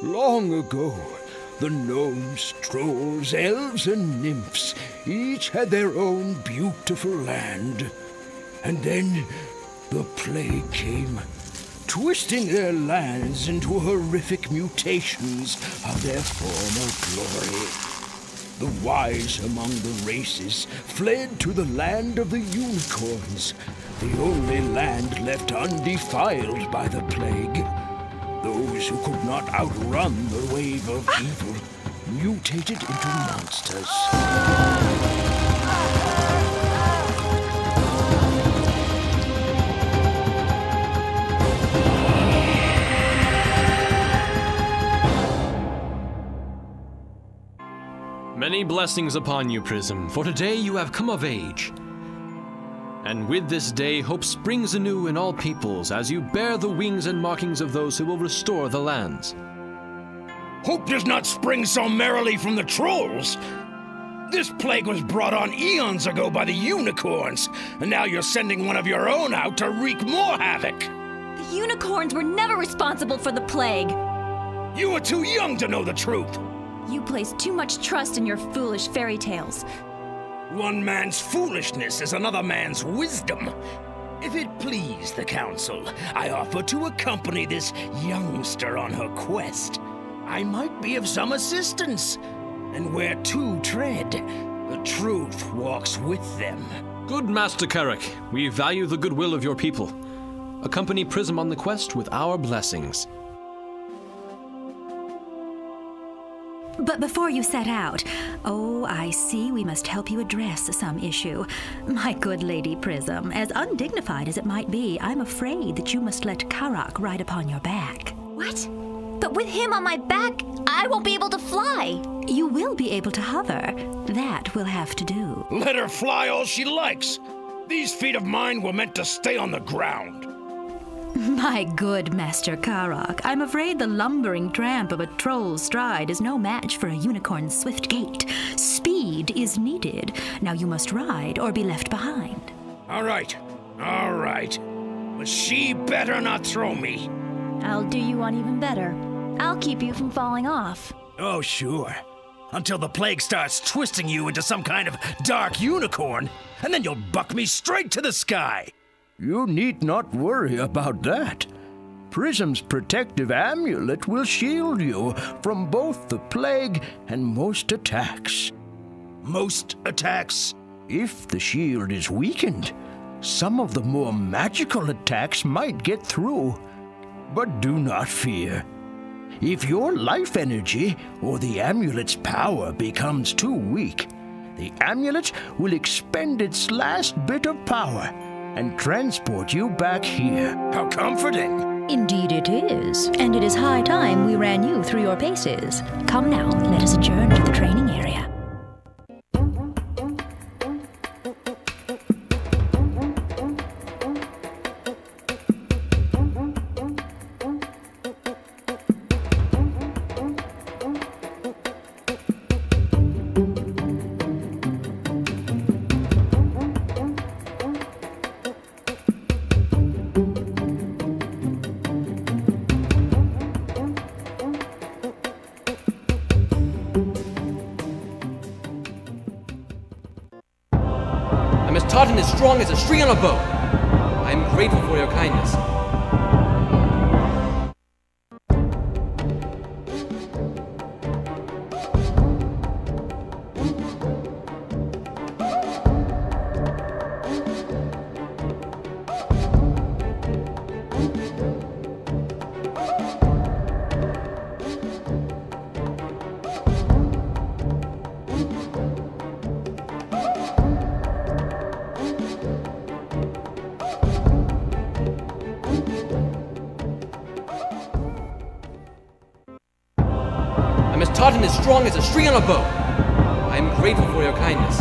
Long ago, the gnomes, trolls, elves, and nymphs each had their own beautiful land. And then the plague came, twisting their lands into horrific mutations of their former glory. The wise among the races fled to the land of the unicorns, the only land left undefiled by the plague. Those who could not outrun the wave of evil mutated into monsters. Many blessings upon you, Pryzm, for today you have come of age. And with this day, hope springs anew in all peoples as you bear the wings and markings of those who will restore the lands. Hope does not spring so merrily from the trolls. This plague was brought on eons ago by the unicorns, and now you're sending one of your own out to wreak more havoc. The unicorns were never responsible for the plague. You were too young to know the truth. You place too much trust in your foolish fairy tales. One man's foolishness is another man's wisdom. If it please the council, I offer to accompany this youngster on her quest. I might be of some assistance. And where two tread, the truth walks with them. Good Master Carrick, we value the goodwill of your people. Accompany Pryzm on the quest with our blessings. But before you set out, I see we must help you address some issue. My good Lady Pryzm, as undignified as it might be, I'm afraid that you must let Karak ride upon your back. What? But with him on my back, I won't be able to fly. You will be able to hover. That we'll have to do. Let her fly all she likes. These feet of mine were meant to stay on the ground. My good Master Karak, I'm afraid the lumbering tramp of a troll's stride is no match for a unicorn's swift gait. Speed is needed. Now you must ride or be left behind. All right. But she better not throw me. I'll do you one even better. I'll keep you from falling off. Oh, sure. Until the plague starts twisting you into some kind of dark unicorn, and then you'll buck me straight to the sky. You need not worry about that. Pryzm's protective amulet will shield you from both the plague and most attacks. Most attacks? If the shield is weakened, some of the more magical attacks might get through. But do not fear. If your life energy or the amulet's power becomes too weak, the amulet will expend its last bit of power and transport you back here. How comforting! Indeed it is, and it is high time we ran you through your paces. Come now, let us adjourn to the training area. I'm as taut and as strong as a string on a bow. I am grateful for your kindness. I'm as taut and as strong as a string on a bow. I am grateful for your kindness.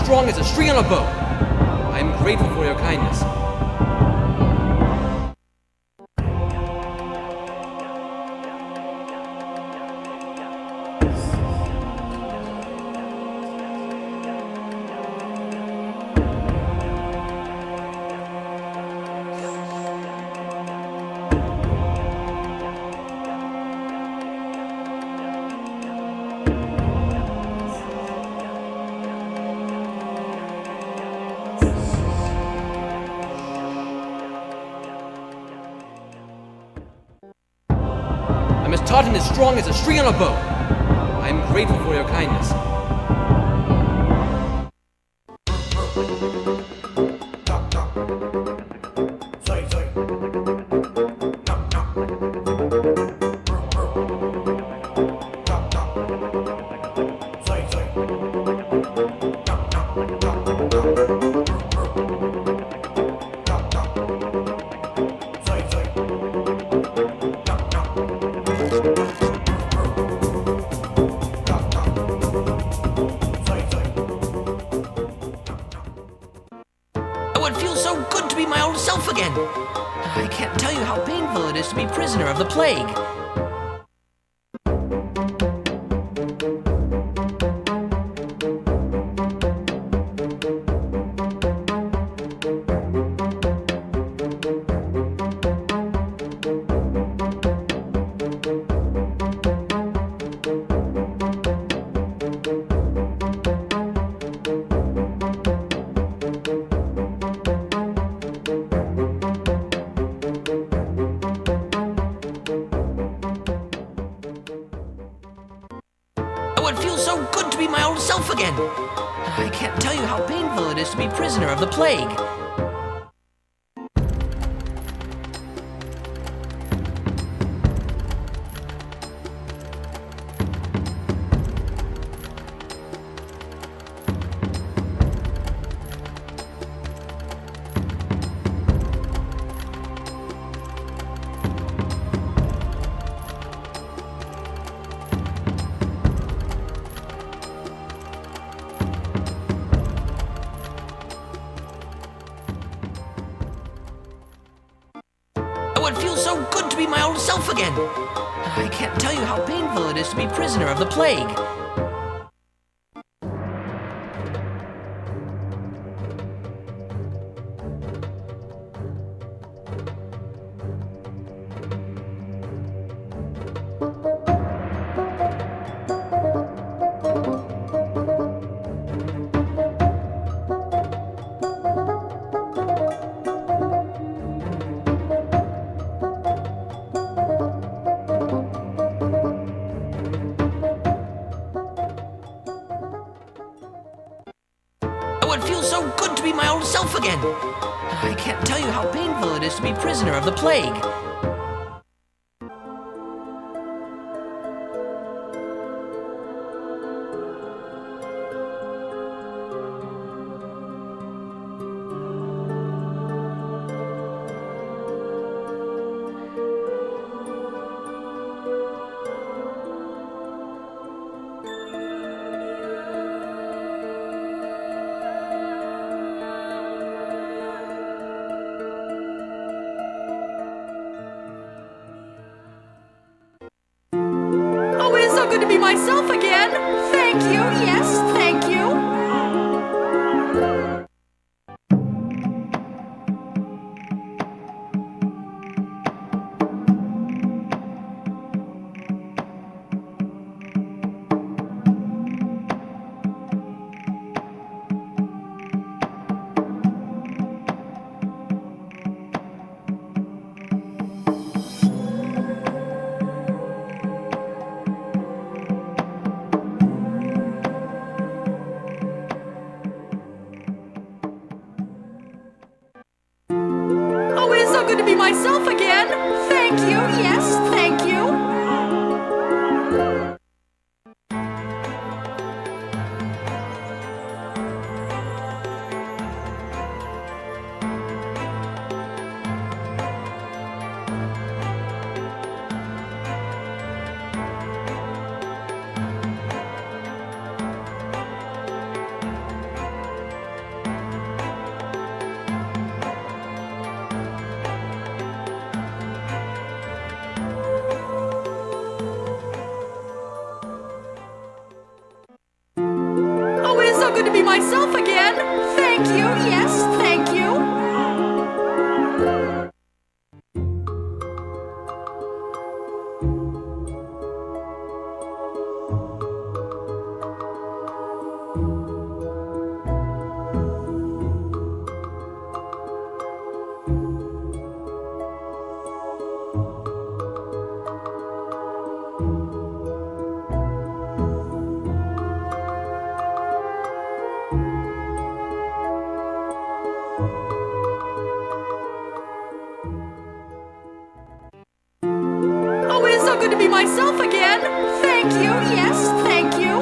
strong as a string on a bow. I am grateful for your kindness. I'm as taut and as strong as a string on a bow. I am grateful for your kindness. Oh, it feels so good to be my old self again. I can't tell you how painful it is to be prisoner of the plague. Oh, it feels so good to be my old self again. I can't tell you how painful it is to be prisoner of the plague. Oh, it feels so good to be my old self again. I can't tell you how painful it is to be prisoner of the plague. Oh, it feels so good to be my old self again. I can't tell you how painful it is to be prisoner of the plague. Oh, it is so good to be myself again. Thank you. Yes, thank you. Oh, it is so good to be myself again. Thank you. Yes, thank you. myself again. Thank you, yes, thank you. Oh, it is so good to be myself again. Thank you, yes, thank you.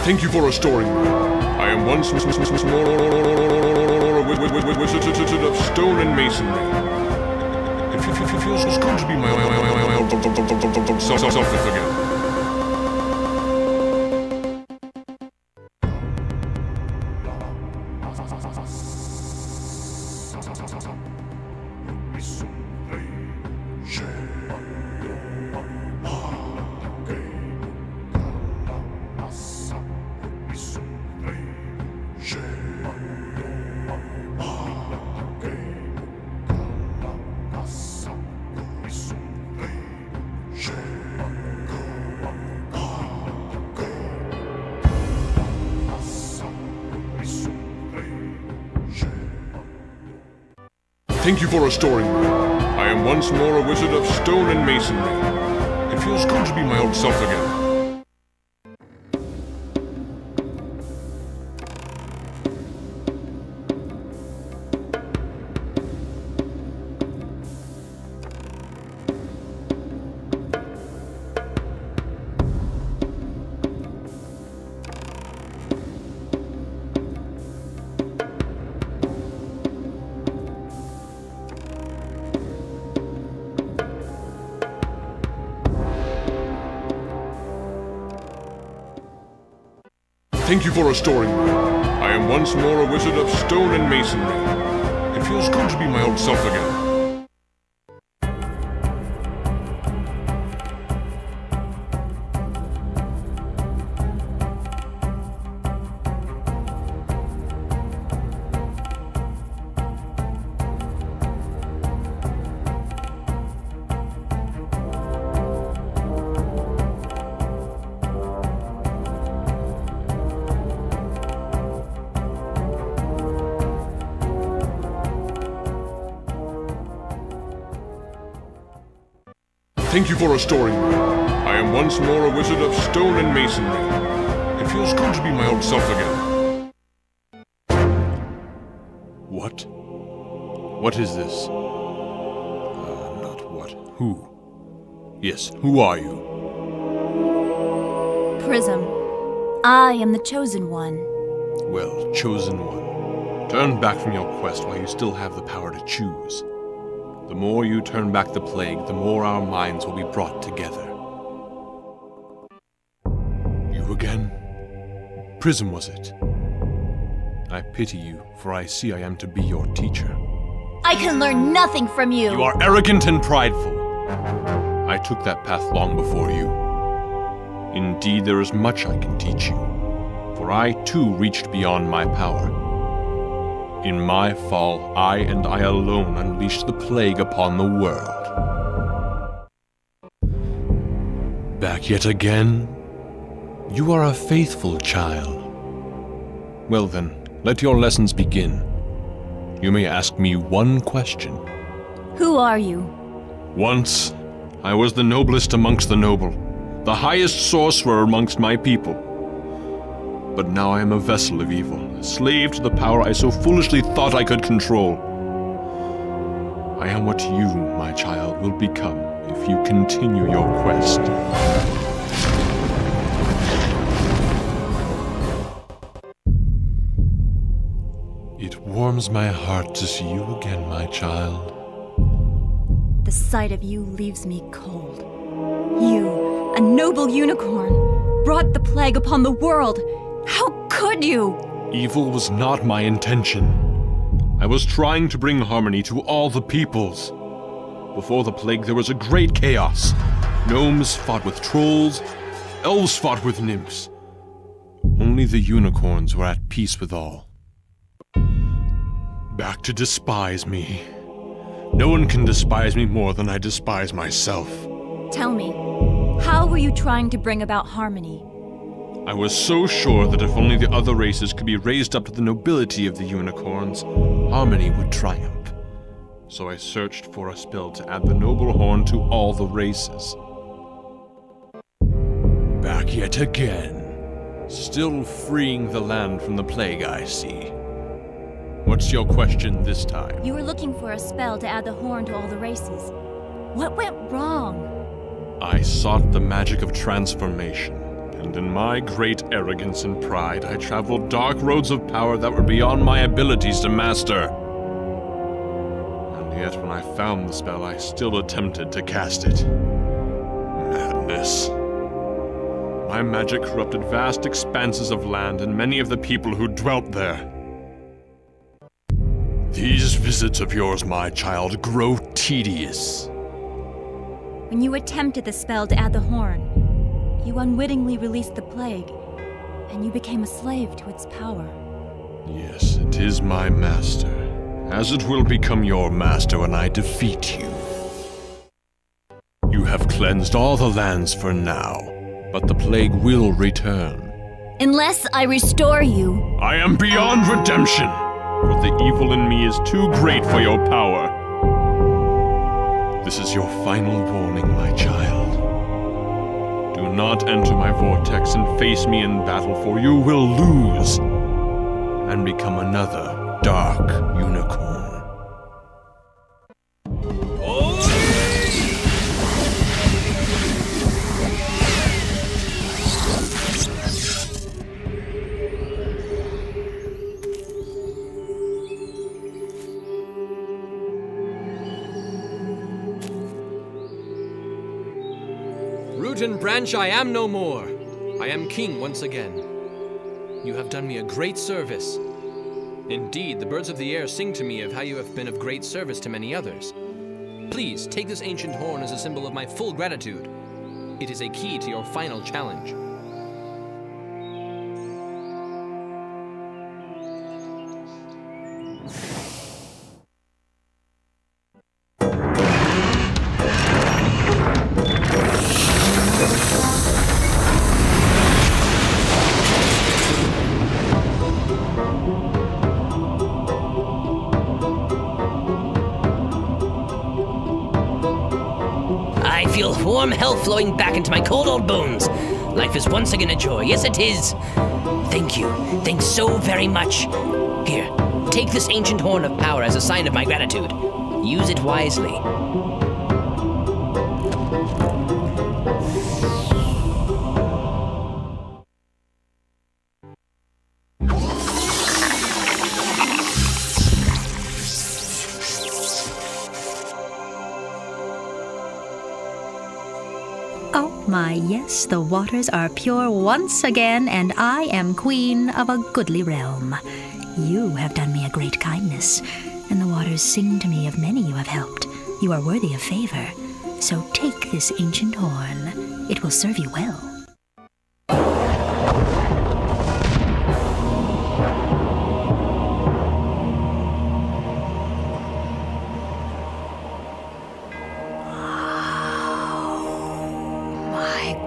Thank you for restoring me. I am once more a wizard of stone and masonry. It feels good to be my self again. Thank you for restoring me. I am once more a wizard of stone and masonry. It feels good to be my old self again. Thank you for restoring me. I am once more a wizard of stone and masonry. It feels good to be my old self again. Thank you for restoring me. I am once more a wizard of stone and masonry. It feels good to be my old self again. What? What is this? Not what. Who? Yes, who are you? Pryzm, I am the chosen one. Well, chosen one. Turn back from your quest while you still have the power to choose. The more you turn back the plague, the more our minds will be brought together. You again? Pryzm, was it? I pity you, for I see I am to be your teacher. I can learn nothing from you. You are arrogant and prideful. I took that path long before you. Indeed, there is much I can teach you, for I too reached beyond my power. In my fall, I and I alone unleashed the plague upon the world. Back yet again? You are a faithful child. Well then, let your lessons begin. You may ask me one question. Who are you? Once, I was the noblest amongst the noble, the highest sorcerer amongst my people. But now I am a vessel of evil, a slave to the power I so foolishly thought I could control. I am what you, my child, will become if you continue your quest. It warms my heart to see you again, my child. The sight of you leaves me cold. You, a noble unicorn, brought the plague upon the world. How could you? Evil was not my intention. I was trying to bring harmony to all the peoples. Before the plague, there was a great chaos. Gnomes fought with trolls. Elves fought with nymphs. Only the unicorns were at peace with all. Back to despise me. No one can despise me more than I despise myself. Tell me, how were you trying to bring about harmony? I was so sure that if only the other races could be raised up to the nobility of the unicorns, harmony would triumph. So I searched for a spell to add the noble horn to all the races. Back yet again. Still freeing the land from the plague, I see. What's your question this time? You were looking for a spell to add the horn to all the races. What went wrong? I sought the magic of transformation, and in my great arrogance and pride, I traveled dark roads of power that were beyond my abilities to master. And yet when I found the spell, I still attempted to cast it. Madness. My magic corrupted vast expanses of land and many of the people who dwelt there. These visits of yours, my child, grow tedious. When you attempted the spell to add the horn, you unwittingly released the plague, and you became a slave to its power. Yes, it is my master, as it will become your master when I defeat you. You have cleansed all the lands for now, but the plague will return. Unless I restore you. I am beyond redemption, for the evil in me is too great for your power. This is your final warning, my child. Do not enter my vortex and face me in battle, for you will lose and become another dark unicorn. Root and branch, I am no more. I am king once again. You have done me a great service. Indeed, the birds of the air sing to me of how you have been of great service to many others. Please, take this ancient horn as a symbol of my full gratitude. It is a key to your final challenge. I feel warm health flowing back into my cold old bones. Life is once again a joy. Yes, it is. Thank you. Thanks so very much. Here, take this ancient horn of power as a sign of my gratitude. Use it wisely. Oh my, yes, the waters are pure once again, and I am queen of a goodly realm. You have done me a great kindness, and the waters sing to me of many you have helped. You are worthy of favor, so take this ancient horn. It will serve you well.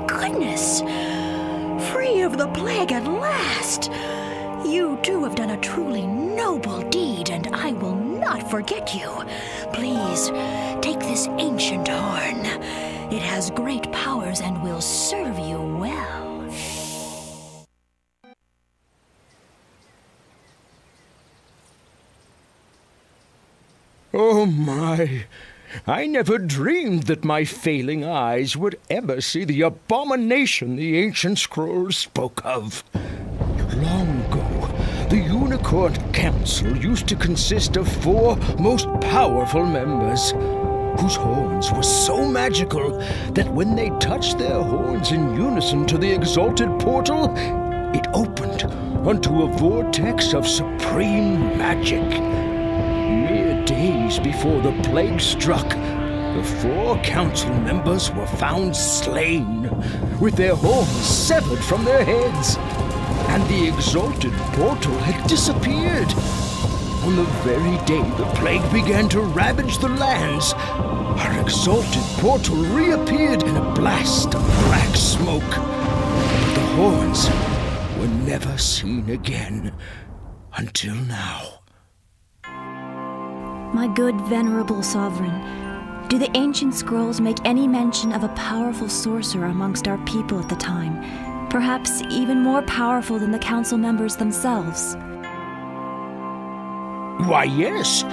Goodness! Free of the plague at last! You too have done a truly noble deed, and I will not forget you. Please, take this ancient horn. It has great powers and will serve you well. Oh my! I never dreamed that my failing eyes would ever see the abomination the ancient scrolls spoke of. Long ago, the Unicorn Council used to consist of 4 most powerful members, whose horns were so magical that when they touched their horns in unison to the exalted portal, it opened onto a vortex of supreme magic. Mere days before the plague struck, the 4 council members were found slain, with their horns severed from their heads, and the exalted portal had disappeared. On the very day the plague began to ravage the lands, our exalted portal reappeared in a blast of black smoke. But the horns were never seen again until now. My good venerable sovereign, do the ancient scrolls make any mention of a powerful sorcerer amongst our people at the time? Perhaps even more powerful than the council members themselves? Why, yes.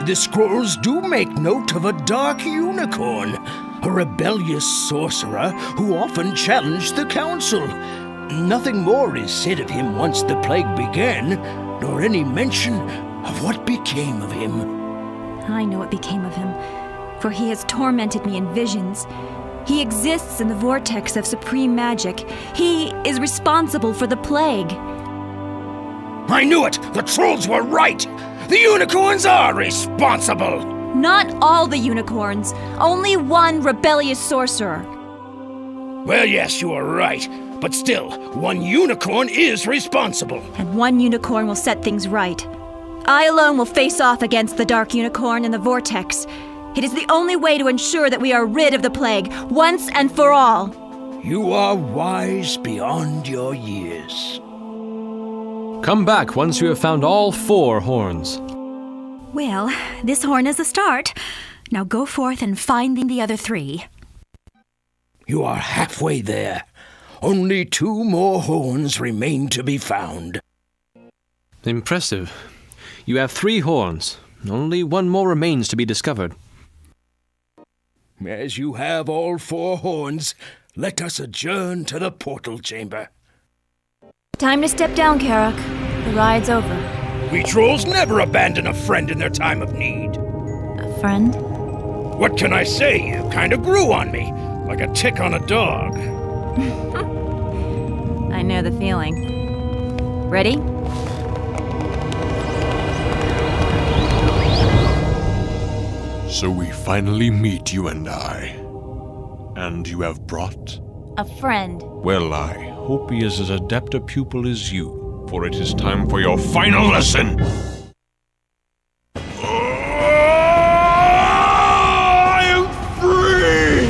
The scrolls do make note of a dark unicorn, a rebellious sorcerer who often challenged the council. Nothing more is said of him once the plague began, nor any mention of what became of him. I know what became of him, for he has tormented me in visions. He exists in the vortex of supreme magic. He is responsible for the plague. I knew it! The trolls were right! The unicorns are responsible! Not all the unicorns. Only one rebellious sorcerer. Well, yes, you are right. But still, one unicorn is responsible. And one unicorn will set things right. I alone will face off against the dark unicorn and the vortex. It is the only way to ensure that we are rid of the plague, once and for all. You are wise beyond your years. Come back once you have found all 4 horns. Well, this horn is a start. Now go forth and find the other 3. You are halfway there. Only 2 more horns remain to be found. Impressive. You have 3 horns. Only 1 more remains to be discovered. As you have all 4 horns, let us adjourn to the portal chamber. Time to step down, Karak. The ride's over. We trolls never abandon a friend in their time of need. A friend? What can I say? You kind of grew on me, like a tick on a dog. I know the feeling. Ready? So we finally meet, you and I. And you have brought? A friend. Well, I hope he is as adept a pupil as you, for it is time for your final lesson! I am free!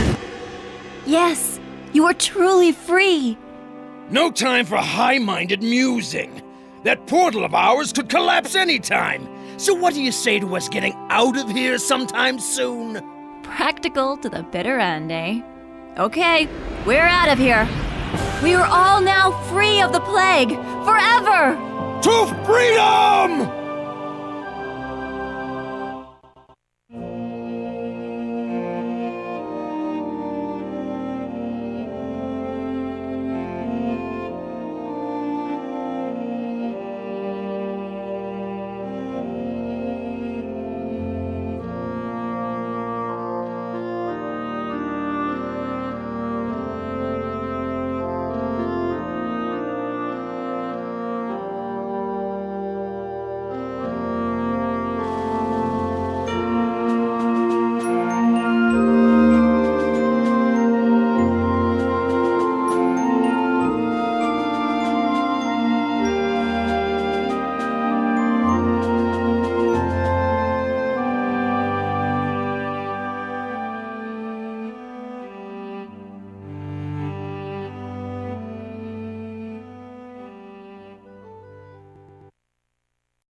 Yes, you are truly free. No time for high-minded musing. That portal of ours could collapse anytime. So what do you say to us getting out of here sometime soon? Practical to the bitter end, eh? Okay, we're out of here. We are all now free of the plague, forever! To freedom!